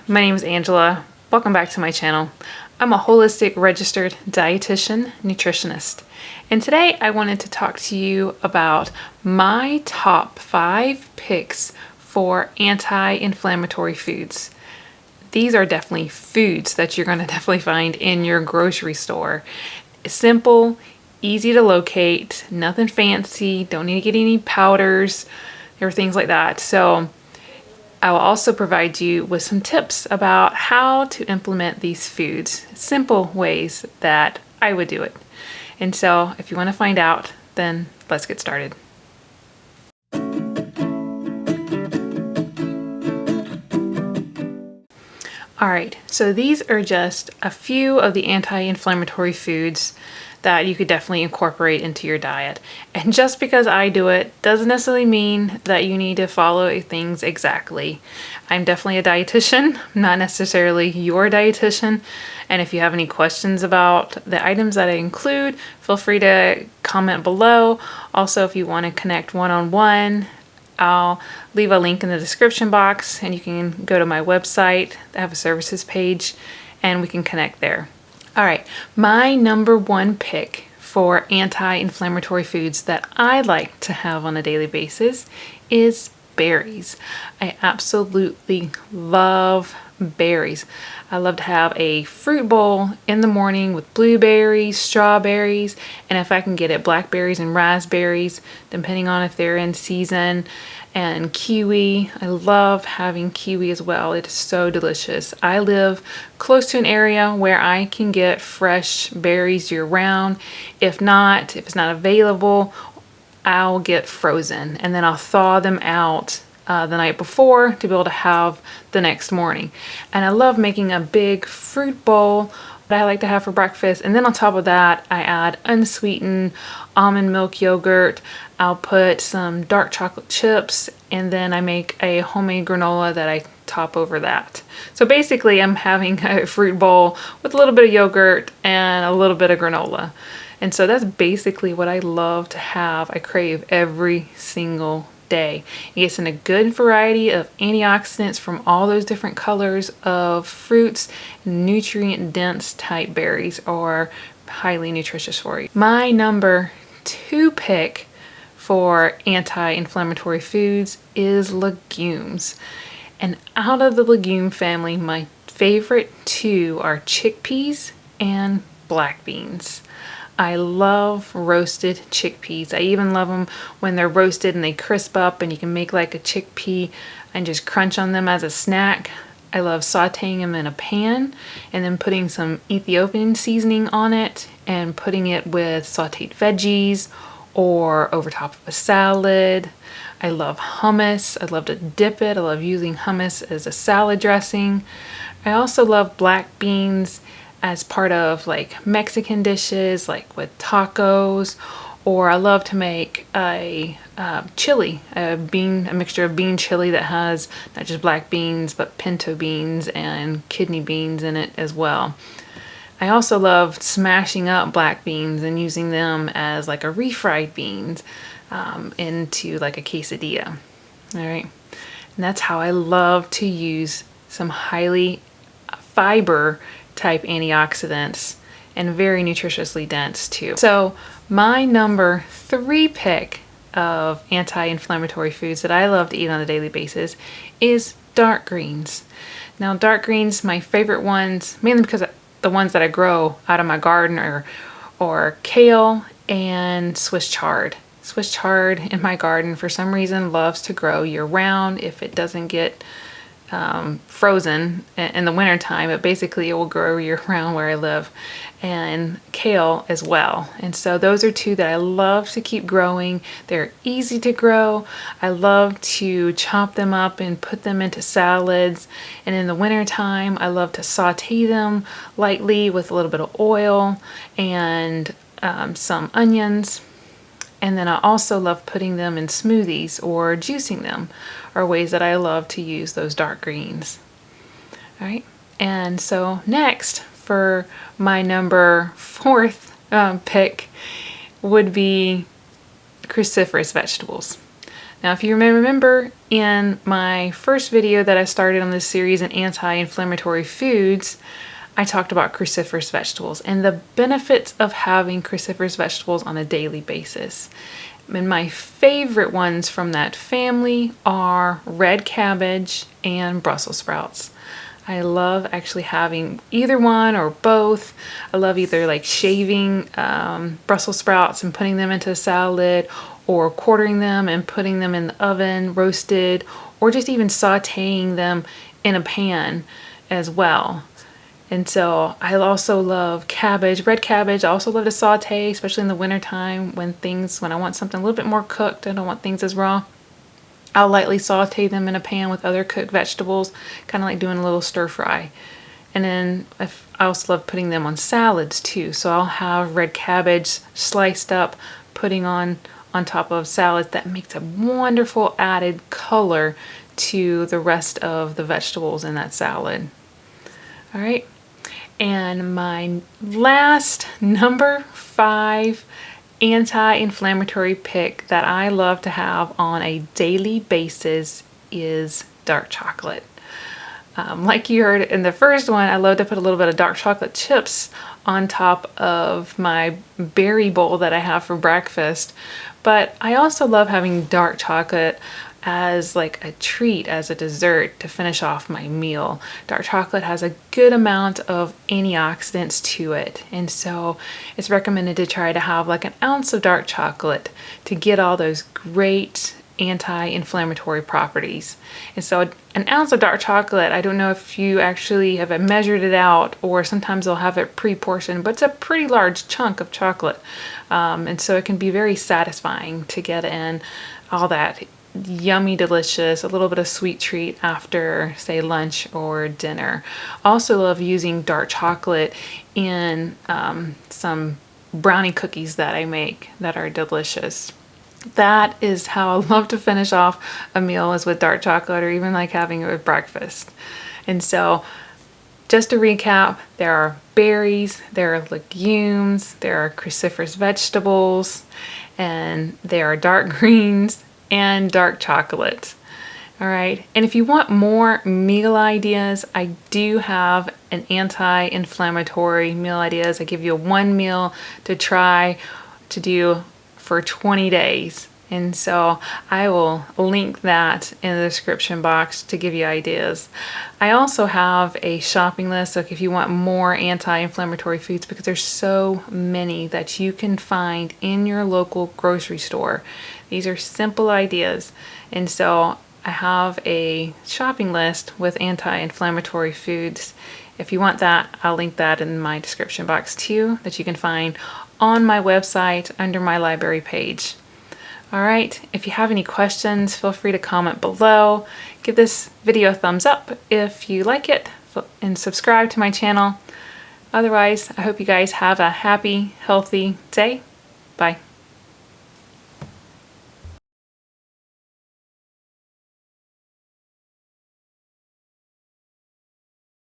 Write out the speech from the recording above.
My name is Angela. Welcome back to my channel. I'm a holistic registered dietitian nutritionist, and today I wanted to talk to you about my top 5 picks for anti-inflammatory foods. These are definitely foods that you're going to definitely find in your grocery store. Simple, easy to locate, nothing fancy, don't need to get any powders or things like that. So I will also provide you with some tips about how to implement these foods, simple ways that I would do it. And so if you want to find out, then let's get started. All right, so these are just a few of the anti-inflammatory foods that you could definitely incorporate into your diet. And just because I do it doesn't necessarily mean that you need to follow things exactly. I'm definitely a dietitian, not necessarily your dietitian. And if you have any questions about the items that I include, feel free to comment below. Also, if you want to connect one-on-one, I'll leave a link in the description box and you can go to my website. I have a services page and we can connect there. All right, my number one pick for anti-inflammatory foods that I like to have on a daily basis is berries. I absolutely love berries. I love to have a fruit bowl in the morning with blueberries, strawberries, and if I can get it, blackberries and raspberries, depending on if they're in season, and kiwi. I love having kiwi as well. It is so delicious. I live close to an area where I can get fresh berries year round. If it's not available, I'll get frozen and then I'll thaw them out the night before to be able to have the next morning. And I love making a big fruit bowl that I like to have for breakfast. And then on top of that, I add unsweetened almond milk yogurt. I'll put some dark chocolate chips, and then I make a homemade granola that I top over that. So basically I'm having a fruit bowl with a little bit of yogurt and a little bit of granola. And so that's basically what I love to have. I crave every single day. It gets in a good variety of antioxidants from all those different colors of fruits. Nutrient dense type berries are highly nutritious for you. My number 2 pick for anti-inflammatory foods is legumes. And out of the legume family, my favorite 2 are chickpeas and black beans. I love roasted chickpeas. I even love them when they're roasted and they crisp up and you can make like a chickpea and just crunch on them as a snack. I love sauteing them in a pan and then putting some Ethiopian seasoning on it and putting it with sauteed veggies or over top of a salad. I love hummus. I love to dip it. I love using hummus as a salad dressing. I also love black beans as part of like Mexican dishes, like with tacos, or I love to make a chili, a mixture of bean chili that has not just black beans, but pinto beans and kidney beans in it as well. I also love smashing up black beans and using them as like a refried beans into like a quesadilla. All right, and that's how I love to use some highly fiber type antioxidants and very nutritiously dense too. So my number 3 pick of anti-inflammatory foods that I love to eat on a daily basis is dark greens. Now dark greens, my favorite ones, mainly because the ones that I grow out of my garden or kale and Swiss chard. Swiss chard in my garden for some reason loves to grow year round if it doesn't get frozen in the winter time, but basically it will grow year round where I live, and kale as well. And so those are 2 that I love to keep growing. They're easy to grow. I love to chop them up and put them into salads, and in the winter time I love to saute them lightly with a little bit of oil and some onions. And then I also love putting them in smoothies or juicing them, are ways that I love to use those dark greens. All right, and so next for my number 4th pick would be cruciferous vegetables. Now, if you may remember in my first video that I started on this series in anti-inflammatory foods, I talked about cruciferous vegetables and the benefits of having cruciferous vegetables on a daily basis. And my favorite ones from that family are red cabbage and Brussels sprouts. I love actually having either one or both. I love either like shaving Brussels sprouts and putting them into a salad, or quartering them and putting them in the oven roasted, or just even sauteing them in a pan as well. And so I also love cabbage, red cabbage. I also love to saute, especially in the wintertime when I want something a little bit more cooked. I don't want things as raw. I'll lightly saute them in a pan with other cooked vegetables, kind of like doing a little stir fry. And then I also love putting them on salads too. So I'll have red cabbage sliced up, putting on top of salads. That makes a wonderful added color to the rest of the vegetables in that salad. All right. And my last number 5 anti-inflammatory pick that I love to have on a daily basis is dark chocolate. Like you heard in the first one, I love to put a little bit of dark chocolate chips on top of my berry bowl that I have for breakfast. But I also love having dark chocolate as like a treat, as a dessert to finish off my meal. Dark chocolate has a good amount of antioxidants to it, and so it's recommended to try to have like an ounce of dark chocolate to get all those great anti-inflammatory properties. And so an ounce of dark chocolate, I don't know if you actually have measured it out, or sometimes they'll have it pre-portioned, but it's a pretty large chunk of chocolate. And so it can be very satisfying to get in all that yummy, delicious, a little bit of sweet treat after, say, lunch or dinner. Also love using dark chocolate in some brownie cookies that I make that are delicious. That is how I love to finish off a meal, is with dark chocolate, or even like having it with breakfast. And so just to recap, there are berries, there are legumes, there are cruciferous vegetables, and there are dark greens and dark chocolate. All right. And if you want more meal ideas, I do have an anti-inflammatory meal ideas. I give you one meal to try to do for 20 days. And so I will link that in the description box to give you ideas. I also have a shopping list, so if you want more anti-inflammatory foods, because there's so many that you can find in your local grocery store. These are simple ideas. And so I have a shopping list with anti-inflammatory foods. If you want that, I'll link that in my description box too, that you can find on my website under my library page. All right, if you have any questions, feel free to comment below. Give this video a thumbs up if you like it, and subscribe to my channel. Otherwise, I hope you guys have a happy, healthy day. Bye.